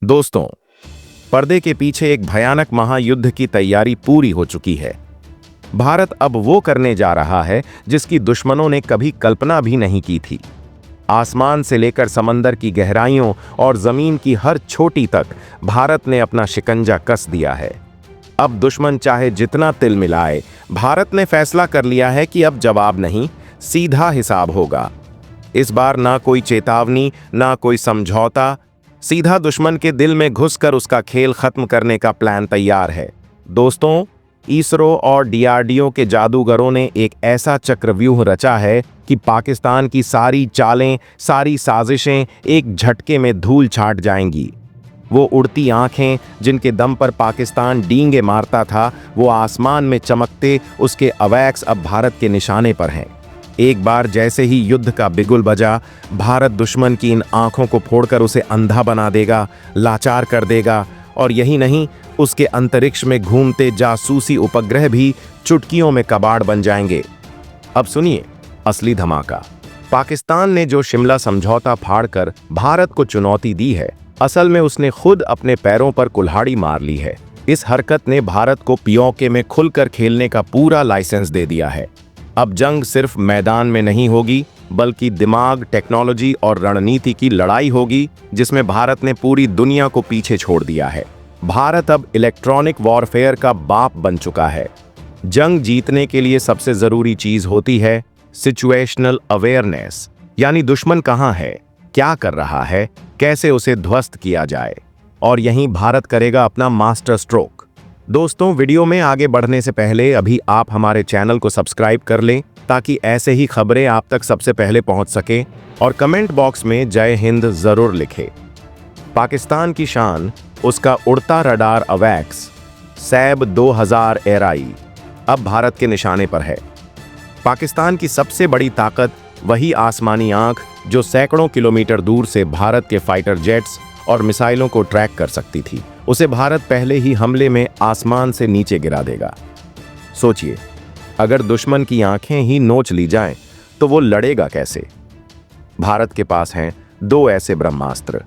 दोस्तों, पर्दे के पीछे एक भयानक महायुद्ध की तैयारी पूरी हो चुकी है। भारत अब वो करने जा रहा है जिसकी दुश्मनों ने कभी कल्पना भी नहीं की थी। आसमान से लेकर समंदर की गहराइयों और जमीन की हर छोटी तक भारत ने अपना शिकंजा कस दिया है। अब दुश्मन चाहे जितना तिल मिलाए, भारत ने फैसला कर लिया है कि अब जवाब नहीं, सीधा हिसाब होगा। इस बार ना कोई चेतावनी, ना कोई समझौता, सीधा दुश्मन के दिल में घुसकर उसका खेल खत्म करने का प्लान तैयार है। दोस्तों, इसरो और डीआरडीओ के जादूगरों ने एक ऐसा चक्रव्यूह रचा है कि पाकिस्तान की सारी चालें, सारी साजिशें एक झटके में धूल छाट जाएंगी। वो उड़ती आंखें जिनके दम पर पाकिस्तान डींगे मारता था, वो आसमान में चमकते उसके अवैक्स अब भारत के निशाने पर हैं। एक बार जैसे ही युद्ध का बिगुल बजा, भारत दुश्मन की इन आंखों को फोड़कर उसे अंधा बना देगा, लाचार कर देगा, और यही नहीं, उसके अंतरिक्ष में घूमते जासूसी उपग्रह भी चुटकियों में कबाड़ बन जाएंगे। अब सुनिए असली धमाका। पाकिस्तान ने जो शिमला समझौता फाड़कर भारत को चुनौती दी है, असल में उसने खुद अपने पैरों पर कुल्हाड़ी मार ली है। इस हरकत ने भारत को पीओके में खुलकर खेलने का पूरा लाइसेंस दे दिया है। अब जंग सिर्फ मैदान में नहीं होगी, बल्कि दिमाग, टेक्नोलॉजी और रणनीति की लड़ाई होगी, जिसमें भारत ने पूरी दुनिया को पीछे छोड़ दिया है। भारत अब इलेक्ट्रॉनिक वॉरफेयर का बाप बन चुका है। जंग जीतने के लिए सबसे जरूरी चीज होती है सिचुएशनल अवेयरनेस, यानी दुश्मन कहां है, क्या कर रहा है, कैसे उसे ध्वस्त किया जाए, और यहीं भारत करेगा अपना मास्टर स्ट्रोक। दोस्तों, वीडियो में आगे बढ़ने से पहले अभी आप हमारे चैनल को सब्सक्राइब कर लें, ताकि ऐसे ही खबरें आप तक सबसे पहले पहुंच सके, और कमेंट बॉक्स में जय हिंद जरूर लिखें। पाकिस्तान की शान, उसका उड़ता रडार अवैक्स सैब 2000 एआरआई अब भारत के निशाने पर है। पाकिस्तान की सबसे बड़ी ताकत वही आसमानी आंख जो सैकड़ों किलोमीटर दूर से भारत के फाइटर जेट्स और मिसाइलों को ट्रैक कर सकती थी, उसे भारत पहले ही हमले में आसमान से नीचे गिरा देगा। सोचिए, अगर दुश्मन की आंखें ही नोच ली जाएं, तो वो लड़ेगा कैसे? भारत के पास हैं दो ऐसे ब्रह्मास्त्र।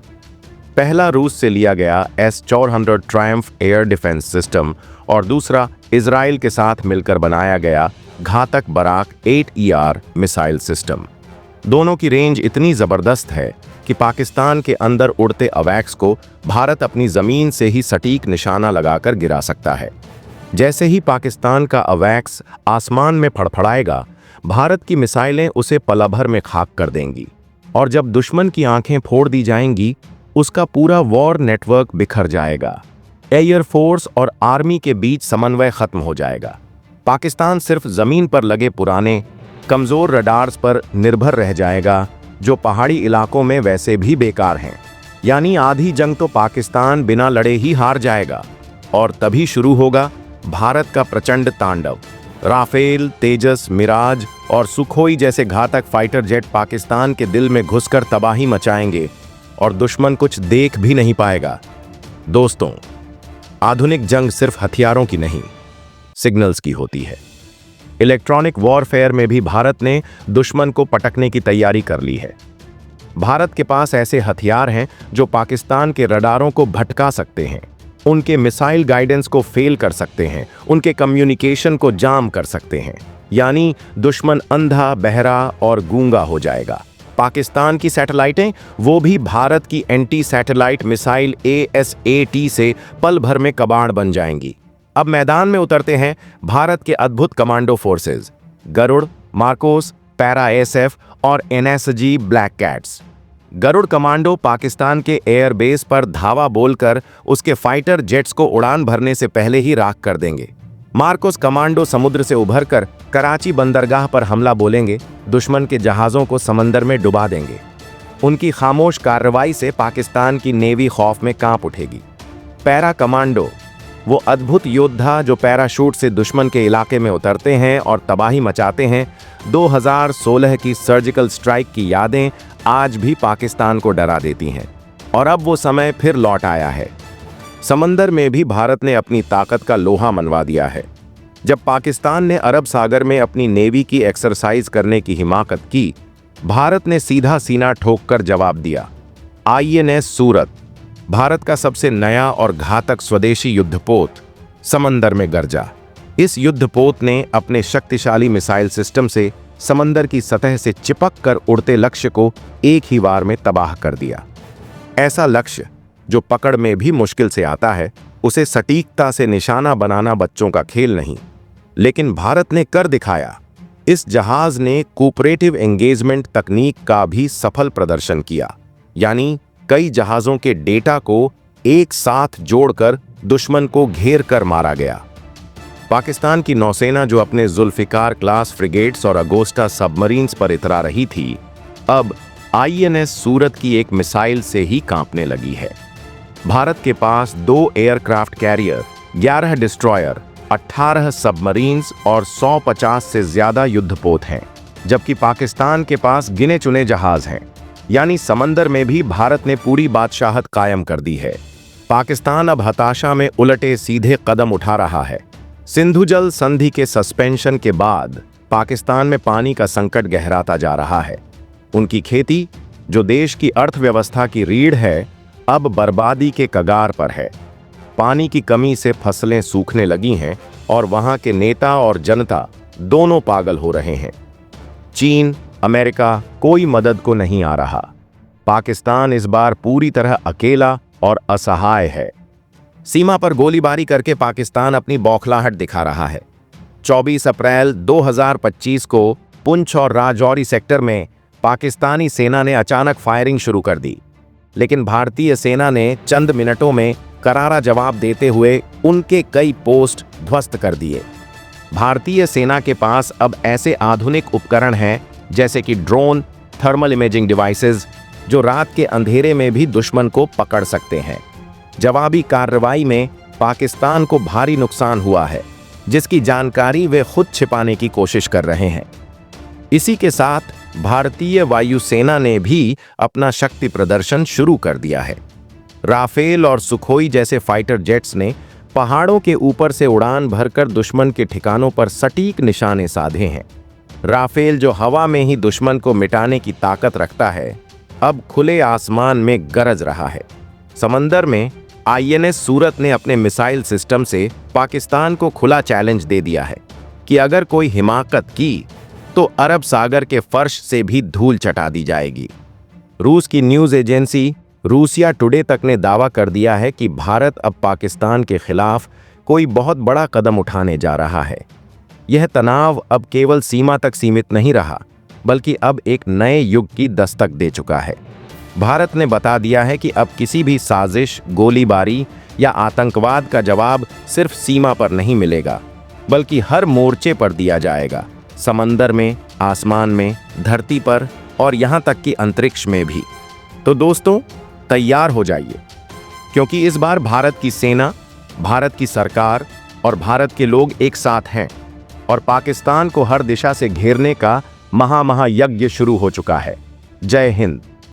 पहला रूस से लिया गया S-400 Triumph air defence system, और दूसरा इजराइल के साथ मिलकर बनाया गया घातक बराक 8ER मिसाइल सिस्टम। दोनों की रेंज इतनी जबरदस्त है कि पाकिस्तान के अंदर उड़ते अवैक्स को भारत अपनी जमीन से ही सटीक निशाना लगाकर गिरा सकता है। जैसे ही पाकिस्तान का अवैक्स आसमान में फड़फड़ाएगा, भारत की मिसाइलें उसे पलभर में खाक कर देंगी, और जब दुश्मन की आंखें फोड़ दी जाएंगी, उसका पूरा वॉर नेटवर्क बिखर जाएगा। एयरफोर्स और आर्मी के बीच समन्वय खत्म हो जाएगा। पाकिस्तान सिर्फ जमीन पर लगे पुराने कमजोर रडार्स पर निर्भर रह जाएगा, जो पहाड़ी इलाकों में वैसे भी बेकार हैं। यानी आधी जंग तो पाकिस्तान बिना लड़े ही हार जाएगा, और तभी शुरू होगा भारत का प्रचंड तांडव। राफेल, तेजस, मिराज और सुखोई जैसे घातक फाइटर जेट पाकिस्तान के दिल में घुसकर तबाही मचाएंगे, और दुश्मन कुछ देख भी नहीं पाएगा। दोस्तों, आधुनिक जंग सिर्फ हथियारों की नहीं, सिग्नल्स की होती है। इलेक्ट्रॉनिक वॉरफेयर में भी भारत ने दुश्मन को पटकने की तैयारी कर ली है। भारत के पास ऐसे हथियार हैं जो पाकिस्तान के रडारों को भटका सकते हैं, उनके मिसाइल गाइडेंस को फेल कर सकते हैं, उनके कम्युनिकेशन को जाम कर सकते हैं। यानी दुश्मन अंधा, बहरा और गूंगा हो जाएगा। पाकिस्तान की सैटेलाइटें, वो भी भारत की एंटी सैटेलाइट मिसाइल ASAT से पल भर में कबाड़ बन जाएंगी। अब मैदान में उतरते हैं भारत के अद्भुत commando forces, Garud, Marcos, para SF और NSG black cats. Garud commando Pakistan के एयरबेस पर धावा बोलकर उसके फाइटर जेट्स को उड़ान भरने से पहले ही राख कर देंगे। मार्कोस कमांडो समुद्र से उभरकर कराची बंदरगाह पर हमला बोलेंगे, दुश्मन के जहाज़ों को समंदर में डुबा देंगे। उनकी खामोश कार्रवाई से पाकिस्तान की नेवी खौफ में कांप उठेगी। पैरा कमांडो, वो अद्भुत योद्धा जो पैराशूट से दुश्मन के इलाके में उतरते हैं और तबाही मचाते हैं। 2016 की सर्जिकल स्ट्राइक की यादें आज भी पाकिस्तान को डरा देती हैं, और अब वो समय फिर लौट आया है। समंदर में भी भारत ने अपनी ताकत का लोहा मनवा दिया है। जब पाकिस्तान ने अरब सागर में अपनी नेवी की एक्सरसाइज करने की हिमाकत की, भारत ने सीधा सीना ठोककर जवाब दिया। INS सूरत, भारत का सबसे नया और घातक स्वदेशी युद्धपोत समंदर में गरजा। इस युद्धपोत ने अपने शक्तिशाली मिसाइल सिस्टम से समंदर की सतह से चिपक कर उड़ते लक्ष्य को एक ही बार में तबाह कर दिया। ऐसा लक्ष्य जो पकड़ में भी मुश्किल से आता है, उसे सटीकता से निशाना बनाना बच्चों का खेल नहीं, लेकिन भारत ने कर दिखाया। इस जहाज ने कोऑपरेटिव एंगेजमेंट तकनीक का भी सफल प्रदर्शन किया, यानी कई जहाजों के डेटा को एक साथ जोड़कर दुश्मन को घेर कर मारा गया। पाकिस्तान की नौसेना जो अपने जुल्फिकार क्लास फ्रिगेट्स और अगोस्टा सबमरीन्स पर इतरा रही थी, अब INS सूरत की एक मिसाइल से ही कांपने लगी है। भारत के पास 2 एयरक्राफ्ट कैरियर, 11 डिस्ट्रॉयर, 18 सबमरीन्स और 150 से ज्यादा युद्धपोत हैं, जबकि पाकिस्तान के पास गिने चुने जहाज हैं। यानी समंदर में भी भारत ने पूरी बादशाहत कायम कर दी है। पाकिस्तान अब हताशा में उलटे सीधे कदम उठा रहा है। सिंधु जल संधि के सस्पेंशन के बाद पाकिस्तान में पानी का संकट गहराता जा रहा है। उनकी खेती, जो देश की अर्थव्यवस्था की रीढ़ है, अब बर्बादी के कगार पर है। पानी की कमी से फसलें सूखने लगी हैं और वहां के नेता और जनता दोनों पागल हो रहे हैं। चीन, अमेरिका कोई मदद को नहीं आ रहा। पाकिस्तान इस बार पूरी तरह अकेला और असहाय है। सीमा पर गोलीबारी करके पाकिस्तान अपनी बौखलाहट दिखा रहा है। 24 अप्रैल 2025 को पुंछ और राजौरी सेक्टर में पाकिस्तानी सेना ने अचानक फायरिंग शुरू कर दी, लेकिन भारतीय सेना ने चंद मिनटों में करारा जवाब देते हुए उनके कई पोस्ट ध्वस्त कर दिए। भारतीय सेना के पास अब ऐसे आधुनिक उपकरण हैं जैसे कि ड्रोन, थर्मल इमेजिंग डिवाइसेस, जो रात के अंधेरे में भी दुश्मन को पकड़ सकते हैं। जवाबी कार्रवाई में पाकिस्तान को भारी नुकसान हुआ है, जिसकी जानकारी वे खुद छिपाने की कोशिश कर रहे हैं। इसी के साथ भारतीय वायुसेना ने भी अपना शक्ति प्रदर्शन शुरू कर दिया है। राफेल और सुखोई जैसे फाइटर जेट्स ने पहाड़ों के ऊपर से उड़ान भरकर दुश्मन के ठिकानों पर सटीक निशाने साधे हैं। राफेल, जो हवा में ही दुश्मन को मिटाने की ताकत रखता है, अब खुले आसमान में गरज रहा है। समंदर में INS सूरत ने अपने मिसाइल सिस्टम से पाकिस्तान को खुला चैलेंज दे दिया है कि अगर कोई हिमाकत की तो अरब सागर के फर्श से भी धूल चटा दी जाएगी। रूस की न्यूज़ एजेंसी रूसिया टुडे तक ने दावा कर दिया है कि भारत अब पाकिस्तान के खिलाफ कोई बहुत बड़ा कदम उठाने जा रहा है। यह तनाव अब केवल सीमा तक सीमित नहीं रहा, बल्कि अब एक नए युग की दस्तक दे चुका है। भारत ने बता दिया है कि अब किसी भी साजिश, गोलीबारी या आतंकवाद का जवाब सिर्फ सीमा पर नहीं मिलेगा, बल्कि हर मोर्चे पर दिया जाएगा। समंदर में, आसमान में, धरती पर और यहाँ तक कि अंतरिक्ष में भी। तो दोस्तों, तैयार हो जाइए, क्योंकि इस बार भारत की सेना, भारत की सरकार और भारत के लोग एक साथ हैं और पाकिस्तान को हर दिशा से घेरने का महायज्ञ शुरू हो चुका है। जय हिंद।